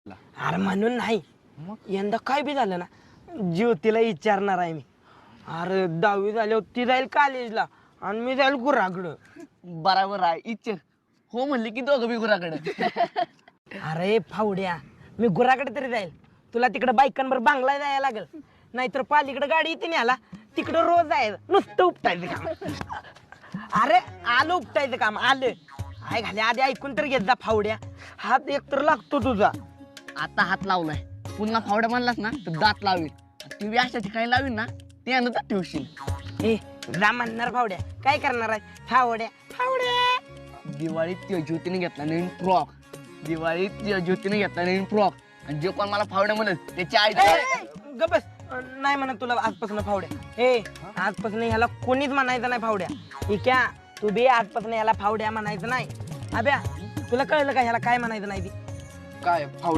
अरे म्हणून नाही, यंदा काय बी झालं ना, ज्योतीला विचारणार आहे मी. अरे 10वी झाल्यावर ती जाईल कॉलेजला आणि मी जाईल गुराकडं. बराबर आहे इच्छा हो म्हणले की दोघं बी गुराकडे. अरे फावड्या, मी गुराकडे तरी जाईल, तुला तिकडे बायकांवर बांगला जायला लागल. नाहीतर पालीकडे गाडी येते न्याला, तिकडं रोज जायचं, नुसतं उपटायचं काम. अरे आलं उपटायचं काम आलं. आय घाले आधी ऐकून तर घेत जा फावड्या, हात एकतर लागतो तुझा. आता हात लावलाय, पुन्हा फावड्या म्हणलास ना तर दात लावेल. ती बी अशा ठिकाणी लावीन ना ते आणत ठेवशील. ए जा म्हणणार फावड्या, काय करणार आहे फावड्या फावड्या. दिवाळीत त्या ज्योतीने घेतला नवीन फ्रॉक, दिवाळीत त्या ज्योतीने घेतला नवीन फ्रॉक, आणि जे कोण मला फावड्या म्हणत त्याची आई गबस, नाही म्हणत तुला आजपासून फावड्या. ए आजपासून ह्याला कोणीच म्हणायचं नाही फावड्या. ठीक आहे, तू बी आजपासून ह्याला फावड्या म्हणायचं नाही. अभ्या तुला कळलं का ह्याला काय म्हणायचं नाही ती? काय फावड्या